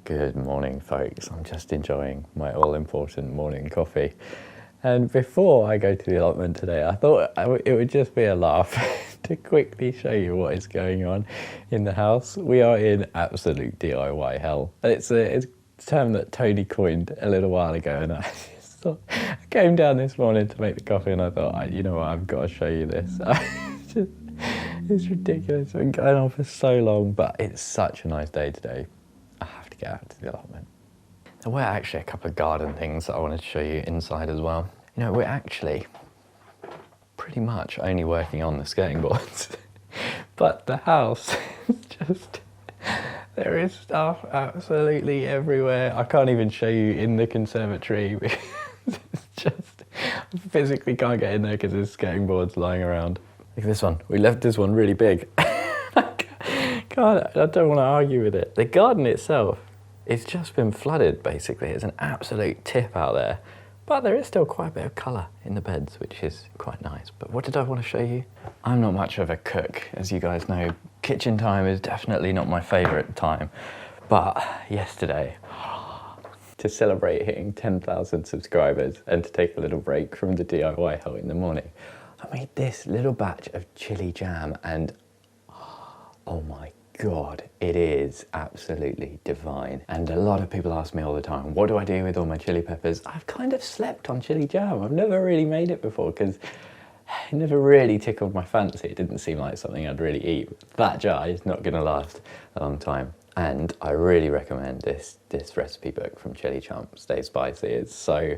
Good morning, folks. I'm just enjoying my all-important morning coffee. And before I go to the allotment today, I thought it would just be a laugh to quickly show you what is going on in the house. We are in absolute DIY hell. It's a term that Tony coined a little while ago, and I came down this morning to make the coffee and I thought, you know what, I've got to show you this. It's ridiculous. It's been going on for so long, but it's such a nice day today. I have to get out to the allotment. There were actually a couple of garden things that I wanted to show you inside as well. You know, we're actually pretty much only working on the skirting boards, but the house just, there is stuff absolutely everywhere. I can't even show you in the conservatory because it's just, I physically can't get in there because there's skirting boards lying around. Look at this one. We left this one really big. God, I don't want to argue with it. The garden itself, it's just been flooded, basically. It's an absolute tip out there. But there is still quite a bit of colour in the beds, which is quite nice. But what did I want to show you? I'm not much of a cook, as you guys know. Kitchen time is definitely not my favourite time. But yesterday, to celebrate hitting 10,000 subscribers and to take a little break from the DIY hell in the morning, I made this little batch of chili jam and oh my God, it is absolutely divine. And a lot of people ask me all the time, what do I do with all my chili peppers? I've kind of slept on chili jam. I've never really made it before because it never really tickled my fancy. It didn't seem like something I'd really eat. That jar is not gonna last a long time. And I really recommend this recipe book from Chili Chump, Stay Spicy. It's so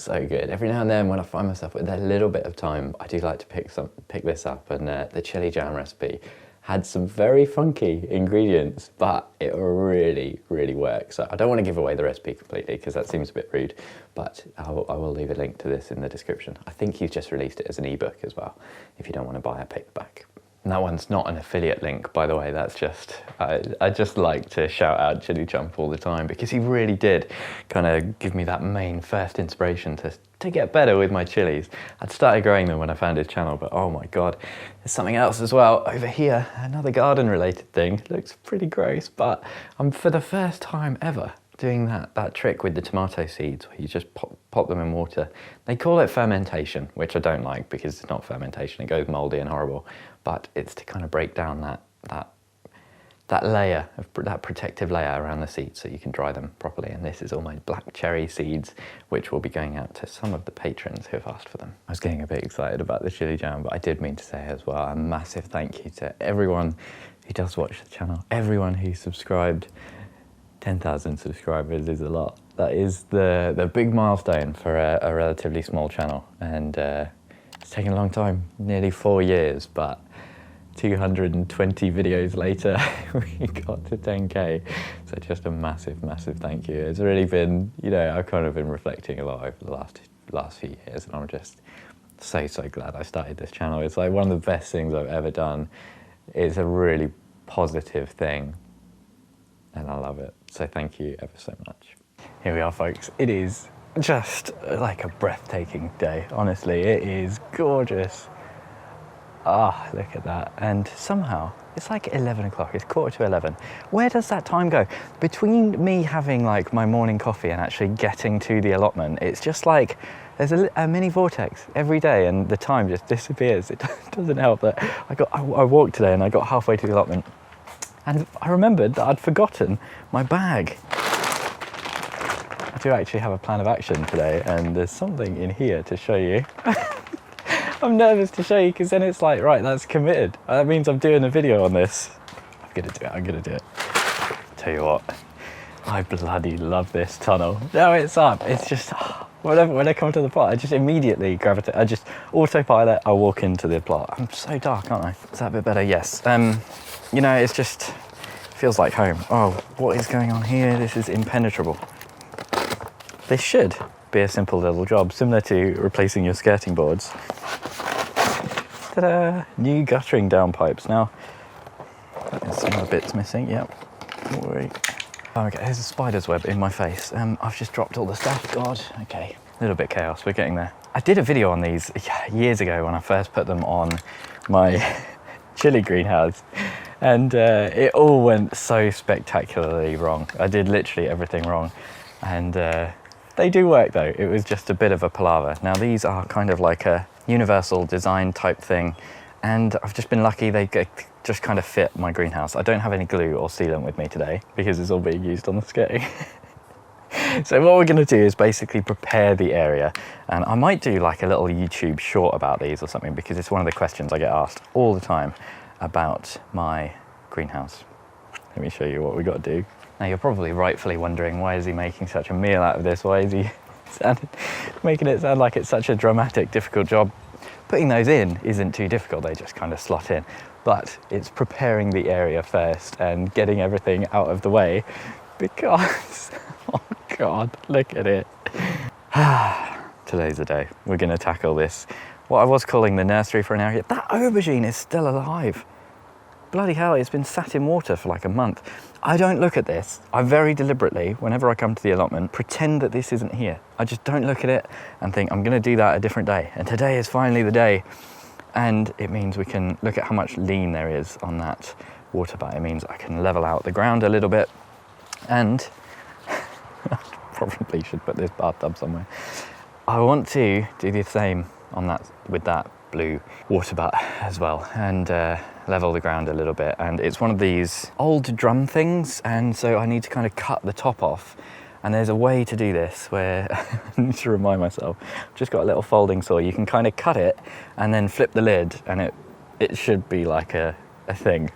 good. Every now and then when I find myself with a little bit of time, I do like to pick this up, and the chili jam recipe had some very funky ingredients, but it really works. So I don't want to give away the recipe completely because that seems a bit rude, but I will leave a link to this in the description. I think he's just released it as an ebook as well, if you don't want to buy a paperback. And that one's not an affiliate link, by the way. That's just, I just like to shout out Chili Chump all the time because he really did kind of give me that main first inspiration to get better with my chilies. I'd started growing them when I found his channel, but oh my God, there's something else as well over here. Another garden related thing. Looks pretty gross, but I'm for the first time ever doing that trick with the tomato seeds where you just pop them in water. They call it fermentation, which I don't like because it's not fermentation. It goes moldy and horrible, but it's to kind of break down that layer, that protective layer around the seeds so you can dry them properly. And this is all my black cherry seeds, which will be going out to some of the patrons who have asked for them. I was getting a bit excited about the chili jam, but I did mean to say as well, a massive thank you to everyone who does watch the channel, everyone who subscribed. 10,000 subscribers is a lot. That is the big milestone for a relatively small channel, and it's taken a long time, nearly 4 years, but 220 videos later, we got to 10K. So just a massive thank you. It's really been, you know, I've kind of been reflecting a lot over the last few years, and I'm just so glad I started this channel. It's like one of the best things I've ever done. It's a really positive thing, and I love it. So thank you ever so much. Here we are, folks. It is just like a breathtaking day. Honestly, it is gorgeous. Ah, look at that. And somehow, it's like 11 o'clock, it's 11:15. Where does that time go? Between me having like my morning coffee and actually getting to the allotment, it's just like, there's a mini vortex every day and the time just disappears. It doesn't help that I walked today and I got halfway to the allotment and I remembered that I'd forgotten my bag. I do actually have a plan of action today, and there's something in here to show you. I'm nervous to show you because then it's like, right, that's committed. That means I'm doing a video on this. I'm gonna do it. Tell you what, I bloody love this tunnel. No, it's up. It's just, when I come to the plot, I just immediately gravitate. I just autopilot, I walk into the plot. I'm so dark, aren't I? Is that a bit better? Yes. You know, it's just, feels like home. Oh, what is going on here? This is impenetrable. This should be a simple little job, similar to replacing your skirting boards. Ta-da! New guttering downpipes. Now, there's some more bits missing, yep. Don't worry. Okay, there's a spider's web in my face. I've just dropped all the stuff, God. Okay, a little bit chaos, we're getting there. I did a video on these years ago when I first put them on my chili greenhouse. And it all went so spectacularly wrong. I did literally everything wrong. And they do work though. It was just a bit of a palaver. Now these are kind of like a universal design type thing. And I've just been lucky they just kind of fit my greenhouse. I don't have any glue or sealant with me today because it's all being used on the skirting. So what we're going to do is basically prepare the area, and I might do like a little YouTube short about these or something, because it's one of the questions I get asked all the time about my greenhouse. Let me show you what we got to do. Now you're probably rightfully wondering, why is he making such a meal out of this? Why is he making it sound like it's such a dramatic, difficult job? Putting those in isn't too difficult, they just kind of slot in. But it's preparing the area first and getting everything out of the way, because, oh God, look at it. Today's the day. We're going to tackle this. What I was calling the nursery for an area. That aubergine is still alive. Bloody hell, it's been sat in water for like a month. I don't look at this. I very deliberately, whenever I come to the allotment, pretend that this isn't here. I just don't look at it and think, I'm going to do that a different day. And today is finally the day. And it means we can look at how much lean there is on that water butt. It means I can level out the ground a little bit. And I probably should put this bathtub somewhere. I want to do the same on that with that blue water butt as well, and level the ground a little bit. And it's one of these old drum things, and so I need to kind of cut the top off. And there's a way to do this where I need to remind myself. I've just got a little folding saw. You can kind of cut it and then flip the lid, and it should be like a thing.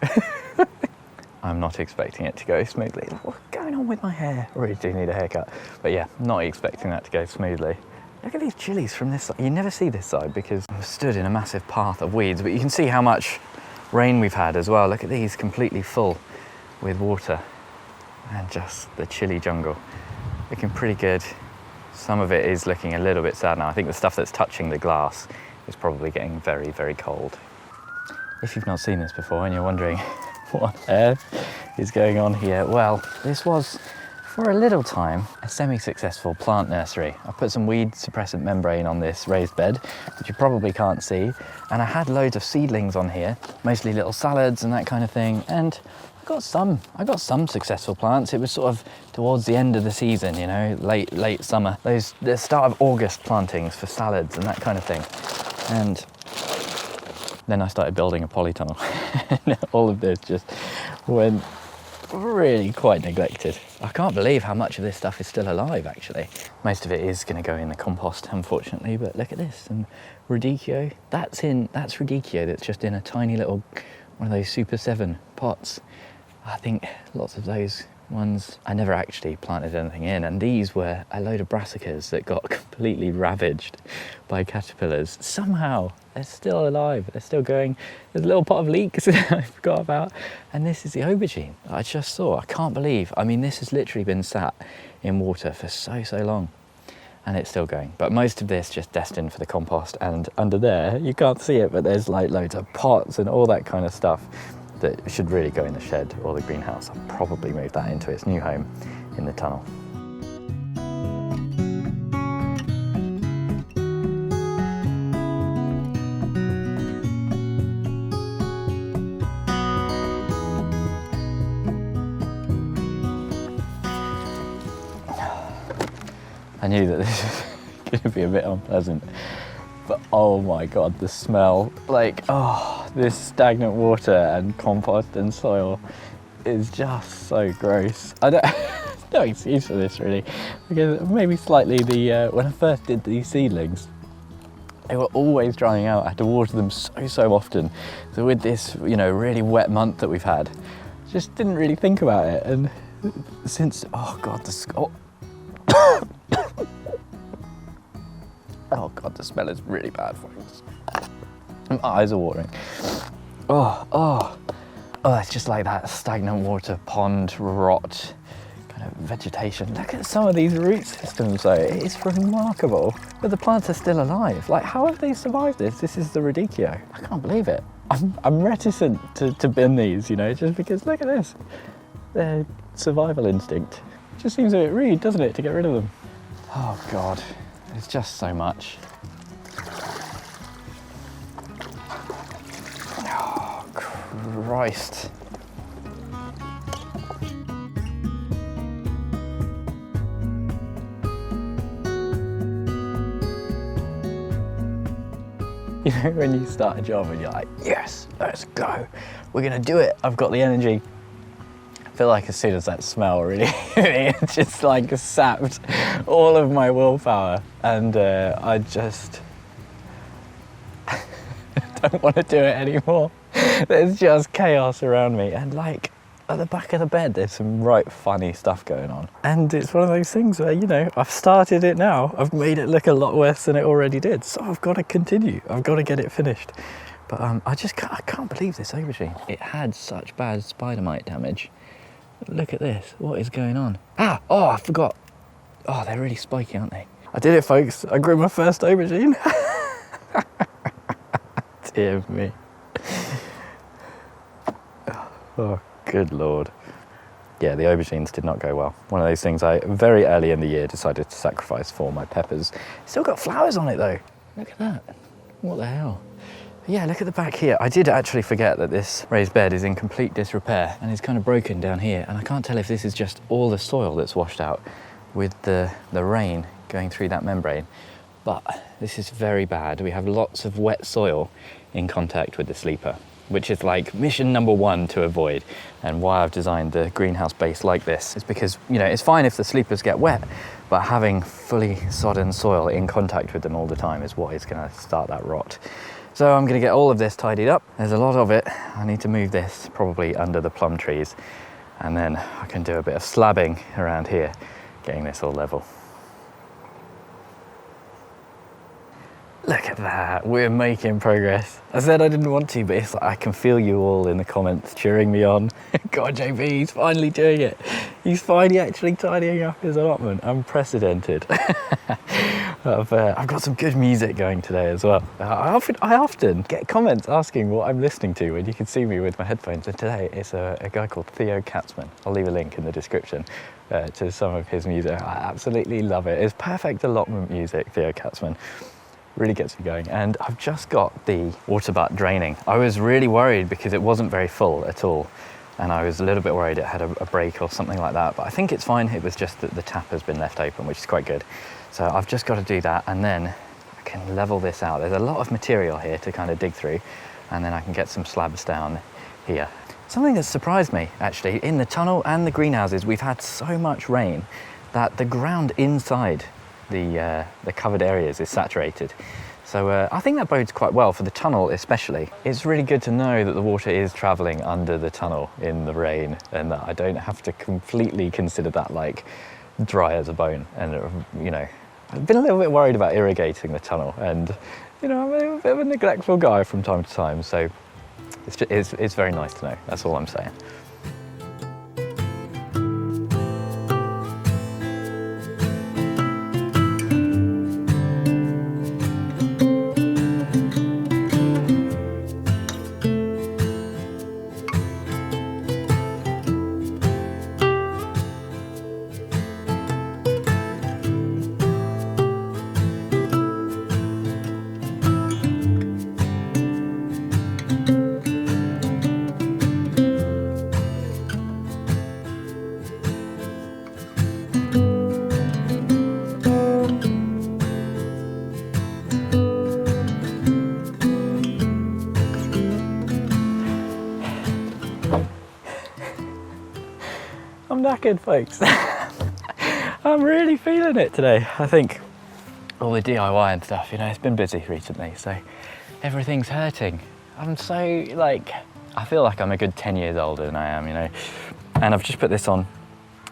I'm not expecting it to go smoothly. What's going on with my hair? I really do need a haircut. But yeah, not expecting that to go smoothly. Look at these chilies from this side. You never see this side because I'm stood in a massive path of weeds, but you can see how much rain we've had as well. Look at these, completely full with water, and just the chili jungle. Looking pretty good. Some of it is looking a little bit sad now. I think the stuff that's touching the glass is probably getting very, very cold. If you've not seen this before and you're wondering, what on earth is going on here? Well, this was, for a little time, a semi-successful plant nursery. I put some weed suppressant membrane on this raised bed, which you probably can't see, and I had loads of seedlings on here, mostly little salads and that kind of thing, and I got some successful plants. It was sort of towards the end of the season, you know, late summer. The start of August plantings for salads and that kind of thing. And then I started building a polytunnel. All of this just went really quite neglected. I can't believe how much of this stuff is still alive, actually. Most of it is going to go in the compost, unfortunately, but look at this. Some radicchio. That's radicchio that's just in a tiny little, one of those Super 7 pots. I think lots of those ones, I never actually planted anything in, and these were a load of brassicas that got completely ravaged by caterpillars. Somehow they're still alive, they're still going. There's a little pot of leeks that I forgot about, and this is the aubergine I just saw. I can't believe, I mean, this has literally been sat in water for so long, and it's still going. But most of this just destined for the compost, and under there, you can't see it, but there's like loads of pots and all that kind of stuff that should really go in the shed or the greenhouse. I'll probably move that into its new home in the tunnel. I knew that this was going to be a bit unpleasant, but oh my God, the smell, like, oh, this stagnant water and compost and soil is just so gross. I don't, no excuse for this really, because maybe slightly when I first did these seedlings, they were always drying out. I had to water them so often. So with this, you know, really wet month that we've had, just didn't really think about it. And since, oh God, oh God, the smell is really bad for us. My eyes are watering. Oh, it's just like that stagnant water, pond, rot, kind of vegetation. Look at some of these root systems though, it's remarkable. But the plants are still alive. Like, how have they survived this? This is the radicchio. I can't believe it. I'm reticent to bin these, you know, just because look at this. Their survival instinct. It just seems a bit rude, doesn't it, to get rid of them? Oh God, it's just so much. Oh Christ. You know, when you start a job and you're like, yes, let's go. We're gonna do it. I've got the energy. I feel like as soon as that smell really it just like sapped all of my willpower, and I just don't want to do it anymore. There's just chaos around me, and like at the back of the bed there's some right funny stuff going on, and it's one of those things where, you know, I've started it now, I've made it look a lot worse than it already did, so I've got to continue, I've got to get it finished. But I can't believe this aubergine. It had such bad spider mite damage. Look at this, what is going on? Oh, I forgot. Oh, they're really spiky, aren't they? I did it, folks. I grew my first aubergine. Dear me. Oh, good Lord. Yeah, the aubergines did not go well. One of those things I very early in the year decided to sacrifice for my peppers. Still got flowers on it though. Look at that. What the hell? Yeah, look at the back here. I did actually forget that this raised bed is in complete disrepair and is kind of broken down here. And I can't tell if this is just all the soil that's washed out with the rain going through that membrane. But this is very bad. We have lots of wet soil in contact with the sleeper, which is like mission number one to avoid. And why I've designed the greenhouse base like this is because, you know, it's fine if the sleepers get wet, but having fully sodden soil in contact with them all the time is what is going to start that rot. So I'm going to get all of this tidied up. There's a lot of it. I need to move this probably under the plum trees, and then I can do a bit of slabbing around here, getting this all level. Look at that, we're making progress. I said I didn't want to, but it's like I can feel you all in the comments cheering me on. God, JB, he's finally doing it. He's finally actually tidying up his allotment. Unprecedented. I've got some good music going today as well. I often get comments asking what I'm listening to when you can see me with my headphones, and today it's a guy called Theo Katzman. I'll leave a link in the description to some of his music. I absolutely love it. It's perfect allotment music, Theo Katzman. Really gets me going. And I've just got the water butt draining. I was really worried because it wasn't very full at all, and I was a little bit worried it had a break or something like that, but I think it's fine. It was just that the tap has been left open, which is quite good. So I've just got to do that, and then I can level this out. There's a lot of material here to kind of dig through, and then I can get some slabs down here. Something that surprised me actually, in the tunnel and the greenhouses, we've had so much rain that the ground inside the covered areas is saturated. So I think that bodes quite well for the tunnel especially. It's really good to know that the water is travelling under the tunnel in the rain, and that I don't have to completely consider that like dry as a bone. And you know, I've been a little bit worried about irrigating the tunnel, and you know, I'm a bit of a neglectful guy from time to time, so it's very nice to know. That's all I'm saying. I'm knackered, folks. I'm really feeling it today. I think all the DIY and stuff, you know, it's been busy recently, so everything's hurting. I'm so like, I feel like I'm a good 10 years older than I am, you know. And I've just put this on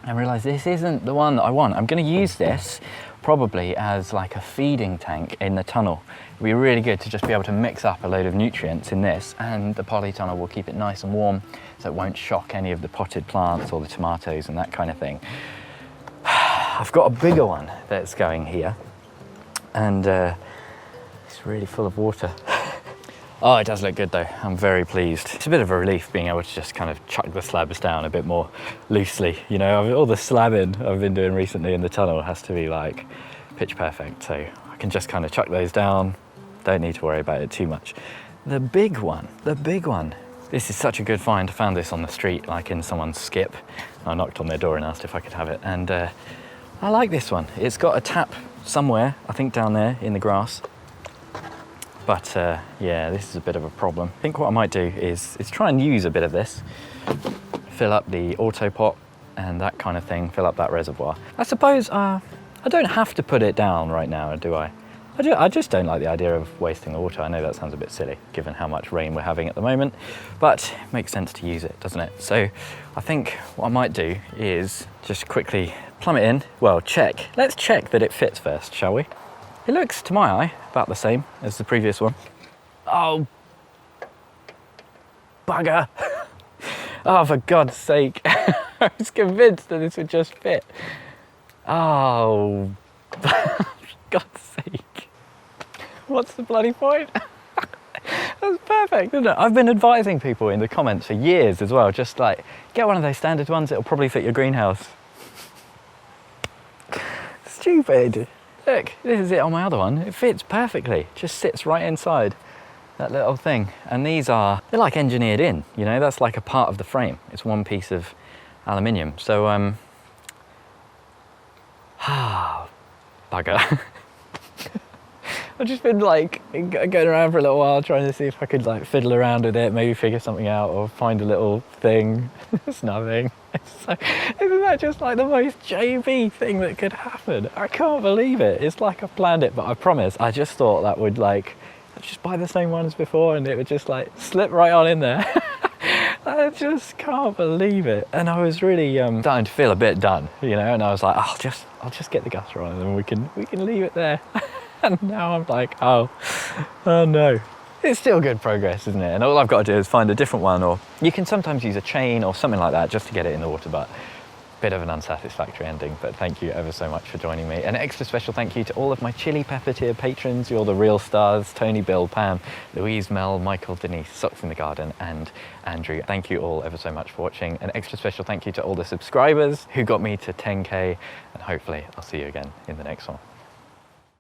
and realised this isn't the one that I want. I'm going to use this probably as like a feeding tank in the tunnel. It'd be really good to just be able to mix up a load of nutrients in this, and the polytunnel will keep it nice and warm so it won't shock any of the potted plants or the tomatoes and that kind of thing. I've got a bigger one that's going here, and it's really full of water. Oh, it does look good though. I'm very pleased. It's a bit of a relief being able to just kind of chuck the slabs down a bit more loosely. You know, all the slabbing I've been doing recently in the tunnel has to be like pitch perfect, so I can just kind of chuck those down. Don't need to worry about it too much. The big one. This is such a good find. I found this on the street, like in someone's skip. I knocked on their door and asked if I could have it, and I like this one. It's got a tap somewhere, I think down there in the grass. But yeah, this is a bit of a problem. I think what I might do is try and use a bit of this, fill up the auto pot and that kind of thing, fill up that reservoir. I suppose I don't have to put it down right now, do I? I just don't like the idea of wasting the water. I know that sounds a bit silly given how much rain we're having at the moment, but it makes sense to use it, doesn't it? So I think what I might do is just quickly plumb it in. Well, check. Let's check that it fits first, shall we? It looks, to my eye, about the same as the previous one. Oh, bugger. Oh, for God's sake. I was convinced that this would just fit. Oh, for God's sake. What's the bloody point? That's perfect, isn't it? I've been advising people in the comments for years as well, just like, get one of those standard ones, it'll probably fit your greenhouse. Stupid. Look, this is it on my other one. It fits perfectly, just sits right inside that little thing. And these are, they're like engineered in, you know, that's like a part of the frame. It's one piece of aluminium. So, bugger. I've just been like going around for a little while trying to see if I could like fiddle around with it, maybe figure something out or find a little thing. It's nothing. Isn't that just like the most JB thing that could happen? I can't believe it. It's like I planned it, but I promise, I just thought that would like, I'd just buy the same one as before and it would just like slip right on in there. I just can't believe it. And I was really starting to feel a bit done, you know, and I was like, I'll just get the gutter on and then we can leave it there. And now I'm like, oh no. It's still good progress, isn't it? And all I've got to do is find a different one, or you can sometimes use a chain or something like that just to get it in the water, but bit of an unsatisfactory ending. But thank you ever so much for joining me. An extra special thank you to all of my Chili Pepper tier patrons. You're the real stars. Tony, Bill, Pam, Louise, Mel, Michael, Denise, Socks in the Garden, and Andrew. Thank you all ever so much for watching. An extra special thank you to all the subscribers who got me to 10K, and hopefully I'll see you again in the next one.